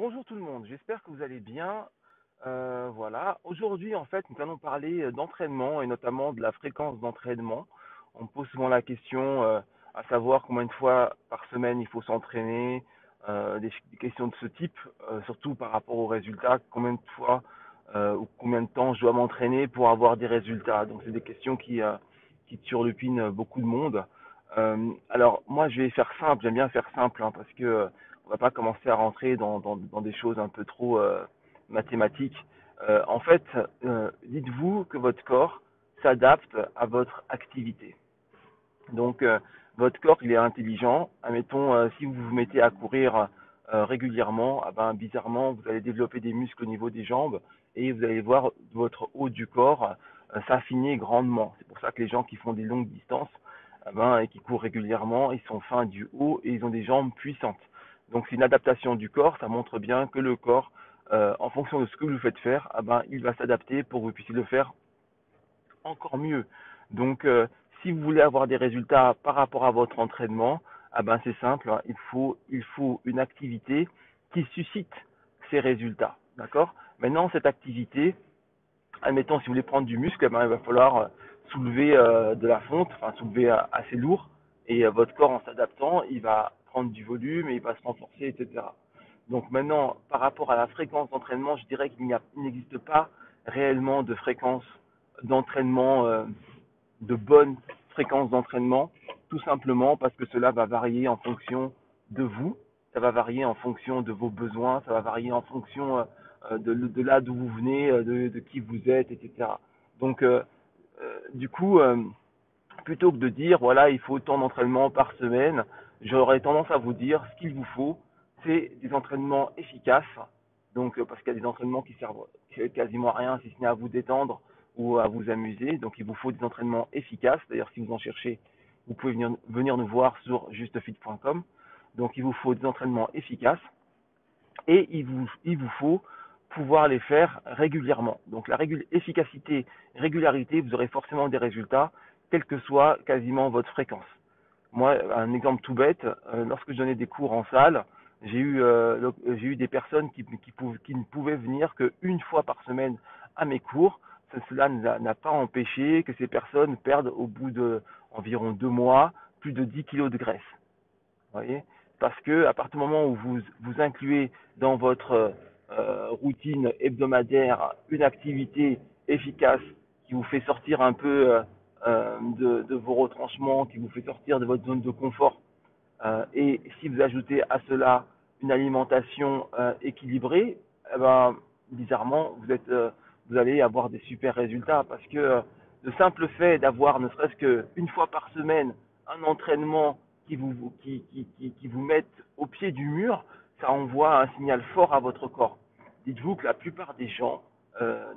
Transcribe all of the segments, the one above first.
Bonjour tout le monde, j'espère que vous allez bien. Voilà, aujourd'hui en fait nous allons parler d'entraînement et notamment de la fréquence d'entraînement. On me pose souvent la question à savoir combien de fois par semaine il faut s'entraîner, des questions de ce type, surtout par rapport aux résultats, combien de fois ou combien de temps je dois m'entraîner pour avoir des résultats. Donc c'est des questions qui turlupinent beaucoup de monde. Alors moi je vais faire simple, j'aime bien faire simple parce que on va pas commencer à rentrer dans des choses un peu trop mathématiques. En fait, dites-vous que votre corps s'adapte à votre activité. Donc, votre corps, il est intelligent. Admettons, si vous vous mettez à courir régulièrement, ah ben, bizarrement, vous allez développer des muscles au niveau des jambes et vous allez voir votre haut du corps s'affiner grandement. C'est pour ça que les gens qui font des longues distances ah ben, et qui courent régulièrement, ils sont fins du haut et ils ont des jambes puissantes. Donc, c'est une adaptation du corps. Ça montre bien que le corps, en fonction de ce que vous faites faire, ah ben, il va s'adapter pour que vous puissiez le faire encore mieux. Donc, si vous voulez avoir des résultats par rapport à votre entraînement, ah ben c'est simple, hein, il faut une activité qui suscite ces résultats. D'accord? Maintenant, cette activité, admettons, si vous voulez prendre du muscle, eh ben, il va falloir soulever de la fonte, enfin soulever assez lourd, et votre corps, en s'adaptant, il va prendre du volume et il va se renforcer, etc. Donc maintenant, par rapport à la fréquence d'entraînement, je dirais qu'il n'existe pas réellement de fréquence d'entraînement, de bonne fréquence d'entraînement, tout simplement parce que cela va varier en fonction de vous, ça va varier en fonction de vos besoins, ça va varier en fonction de là d'où vous venez, de qui vous êtes, etc. Donc, du coup, plutôt que de dire, voilà, il faut autant d'entraînement par semaine, j'aurais tendance à vous dire, ce qu'il vous faut, c'est des entraînements efficaces. Donc, parce qu'il y a des entraînements qui servent quasiment à rien, si ce n'est à vous détendre ou à vous amuser. Donc, il vous faut des entraînements efficaces. D'ailleurs, si vous en cherchez, vous pouvez venir nous voir sur justefit.com. Donc, il vous faut des entraînements efficaces et il vous faut pouvoir les faire régulièrement. Donc la efficacité, régularité, vous aurez forcément des résultats, quelle que soit quasiment votre fréquence. Moi, un exemple tout bête, lorsque je donnais des cours en salle, j'ai eu des personnes qui ne pouvaient venir qu'une fois par semaine à mes cours. Cela n'a pas empêché que ces personnes perdent au bout de environ 2 mois plus de 10 kilos de graisse. Vous voyez, parce que à partir du moment où vous incluez dans votre routine hebdomadaire une activité efficace qui vous fait sortir un peu de vos retranchements, qui vous fait sortir de votre zone de confort, et si vous ajoutez à cela une alimentation équilibrée, eh ben, bizarrement, vous allez avoir des super résultats parce que le simple fait d'avoir ne serait-ce qu'une fois par semaine un entraînement qui vous mette au pied du mur, ça envoie un signal fort à votre corps. Dites-vous que la plupart des gens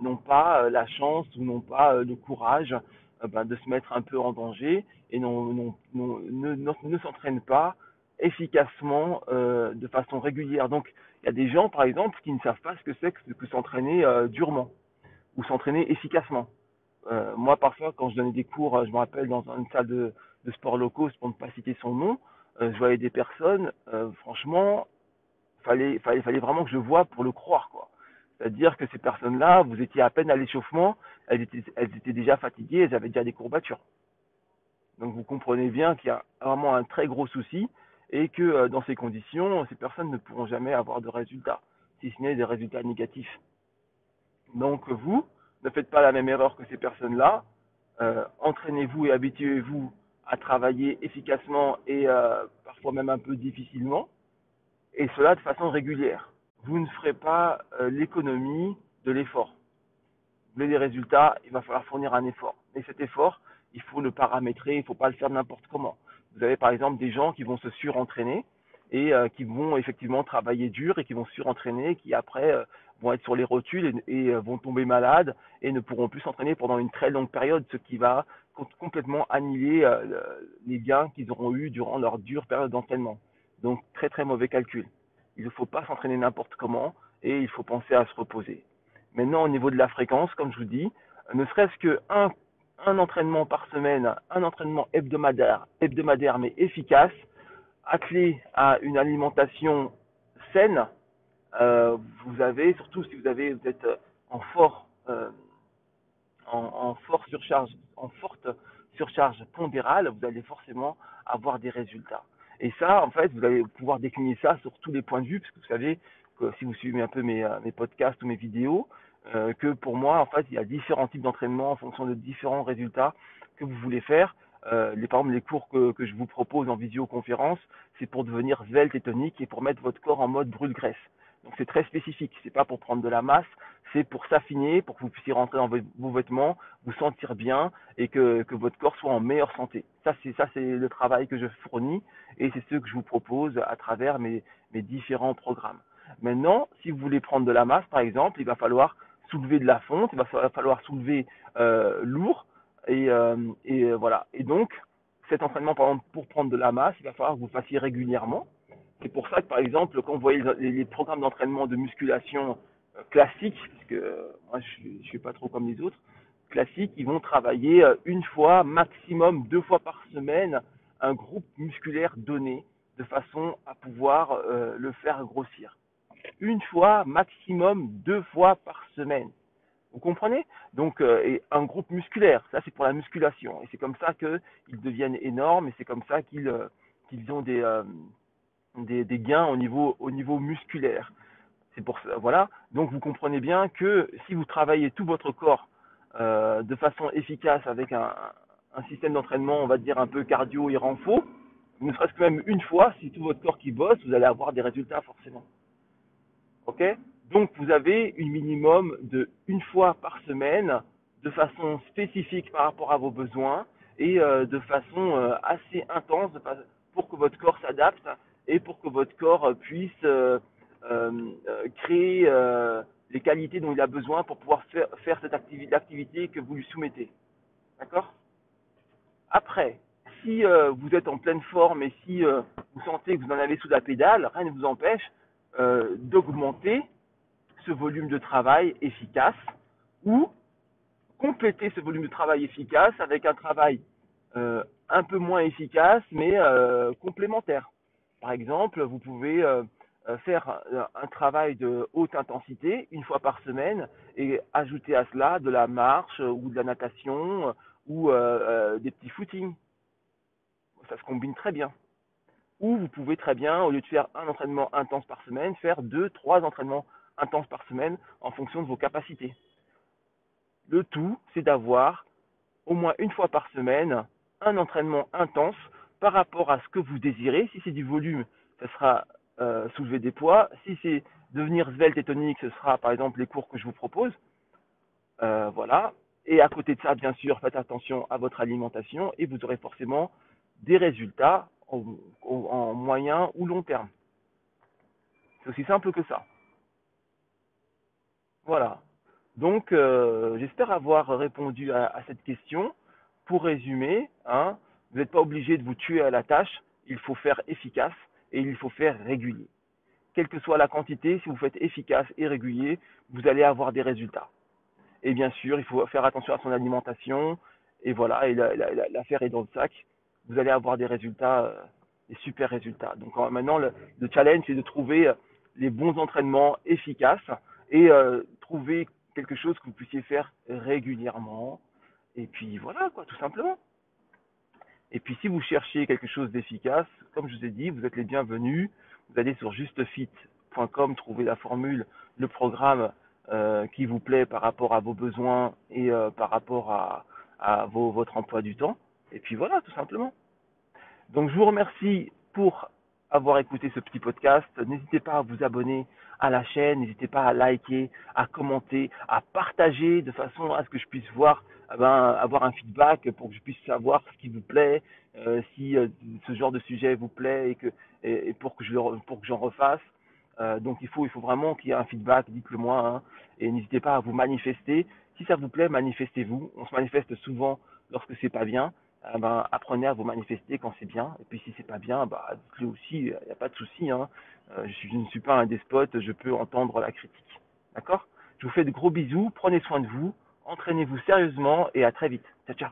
n'ont pas la chance ou n'ont pas le courage de se mettre un peu en danger et ne s'entraînent pas efficacement de façon régulière. Donc, il y a des gens, par exemple, qui ne savent pas ce que c'est que s'entraîner durement ou s'entraîner efficacement. Moi, parfois, quand je donnais des cours, je me rappelle dans une salle de sport locaux, pour ne pas citer son nom, je voyais des personnes, franchement, fallait vraiment que je vois pour le croire, quoi. C'est-à-dire que ces personnes-là, vous étiez à peine à l'échauffement, elles étaient déjà fatiguées, elles avaient déjà des courbatures. Donc vous comprenez bien qu'il y a vraiment un très gros souci et que dans ces conditions, ces personnes ne pourront jamais avoir de résultats, si ce n'est des résultats négatifs. Donc vous, ne faites pas la même erreur que ces personnes-là. Entraînez-vous et habituez-vous à travailler efficacement et parfois même un peu difficilement, et cela de façon régulière. Vous ne ferez pas l'économie de l'effort. Vous voulez des résultats, il va falloir fournir un effort. Mais cet effort, il faut le paramétrer, il ne faut pas le faire n'importe comment. Vous avez par exemple des gens qui vont se surentraîner et qui vont effectivement travailler dur et qui vont surentraîner, qui après vont être sur les rotules et vont tomber malades et ne pourront plus s'entraîner pendant une très longue période, ce qui va complètement annihiler les gains qu'ils auront eus durant leur dure période d'entraînement. Donc très très mauvais calcul. Il ne faut pas s'entraîner n'importe comment et il faut penser à se reposer. Maintenant, au niveau de la fréquence, comme je vous dis, ne serait-ce qu'un entraînement par semaine, un entraînement hebdomadaire mais efficace, attelé à une alimentation saine, vous avez, surtout si vous êtes en fort, en forte surcharge pondérale, vous allez forcément avoir des résultats. Et ça, en fait, vous allez pouvoir décliner ça sur tous les points de vue, parce que vous savez que si vous suivez un peu mes podcasts ou mes vidéos, que pour moi, en fait, il y a différents types d'entraînement en fonction de différents résultats que vous voulez faire. Par exemple, les cours que je vous propose en visioconférence, c'est pour devenir svelte et tonique et pour mettre votre corps en mode brûle-graisse. Donc c'est très spécifique, c'est pas pour prendre de la masse, c'est pour s'affiner, pour que vous puissiez rentrer dans vos vêtements, vous sentir bien et que votre corps soit en meilleure santé. Ça c'est le travail que je fournis et c'est ce que je vous propose à travers mes différents programmes. Maintenant, si vous voulez prendre de la masse, par exemple, il va falloir soulever de la fonte, il va falloir soulever lourd et voilà. Et donc, cet entraînement, par exemple, pour prendre de la masse, il va falloir que vous fassiez régulièrement. C'est pour ça que, par exemple, quand vous voyez les programmes d'entraînement de musculation classiques, parce que moi je ne suis pas trop comme les autres, classiques, ils vont travailler une fois, maximum 2 fois par semaine, un groupe musculaire donné, de façon à pouvoir le faire grossir. Une fois, maximum 2 fois par semaine. Vous comprenez? Donc, et un groupe musculaire, ça c'est pour la musculation. Et c'est comme ça qu'ils deviennent énormes et c'est comme ça qu'ils ont des gains au niveau musculaire. C'est pour ça, voilà. Donc vous comprenez bien que si vous travaillez tout votre corps de façon efficace avec un système d'entraînement, on va dire un peu cardio et renfo, ne serait-ce que même une fois, si tout votre corps qui bosse, vous allez avoir des résultats forcément. Ok? Donc vous avez une minimum de une fois par semaine, de façon spécifique par rapport à vos besoins et de façon assez intense pour que votre corps s'adapte et pour que votre corps puisse créer les qualités dont il a besoin pour pouvoir faire cette l'activité que vous lui soumettez. D'accord? Après, si vous êtes en pleine forme et si vous sentez que vous en avez sous la pédale, rien ne vous empêche d'augmenter ce volume de travail efficace ou compléter ce volume de travail efficace avec un travail un peu moins efficace mais complémentaire. Par exemple, vous pouvez faire un travail de haute intensité une fois par semaine et ajouter à cela de la marche ou de la natation ou des petits footings. Ça se combine très bien. Ou vous pouvez très bien, au lieu de faire un entraînement intense par semaine, faire 2, 3 entraînements intenses par semaine en fonction de vos capacités. Le tout, c'est d'avoir au moins une fois par semaine un entraînement intense par rapport à ce que vous désirez. Si c'est du volume, ce sera soulever des poids. Si c'est devenir svelte et tonique, ce sera par exemple les cours que je vous propose. Voilà. Et à côté de ça, bien sûr, faites attention à votre alimentation et vous aurez forcément des résultats en moyen ou long terme. C'est aussi simple que ça. Voilà. Donc, j'espère avoir répondu à cette question. Pour résumer, hein, vous n'êtes pas obligé de vous tuer à la tâche. Il faut faire efficace et il faut faire régulier. Quelle que soit la quantité, si vous faites efficace et régulier, vous allez avoir des résultats. Et bien sûr, il faut faire attention à son alimentation. Et voilà, et l'affaire est dans le sac. Vous allez avoir des résultats, des super résultats. Donc maintenant, le challenge, c'est de trouver les bons entraînements efficaces et trouver quelque chose que vous puissiez faire régulièrement. Et puis voilà, quoi, tout simplement. Et puis si vous cherchez quelque chose d'efficace, comme je vous ai dit, vous êtes les bienvenus. Vous allez sur justefit.com, trouver la formule, le programme qui vous plaît par rapport à vos besoins et par rapport à votre emploi du temps. Et puis voilà, tout simplement. Donc je vous remercie pour avoir écouté ce petit podcast. N'hésitez pas à vous abonner à la chaîne, n'hésitez pas à liker, à commenter, à partager de façon à ce que je puisse voir, avoir un feedback pour que je puisse savoir ce qui vous plaît, si ce genre de sujet vous plaît et pour que j'en refasse. Donc il faut vraiment qu'il y ait un feedback, dites-le moi, hein, et n'hésitez pas à vous manifester. Si ça vous plaît, manifestez-vous. On se manifeste souvent lorsque c'est pas bien. Apprenez à vous manifester quand c'est bien. Et puis si c'est pas bien, dites-le aussi, il n'y a pas de souci. Hein. Je ne suis pas un despote, je peux entendre la critique. D'accord? Je vous fais de gros bisous, prenez soin de vous, entraînez-vous sérieusement et à très vite. Ciao, ciao.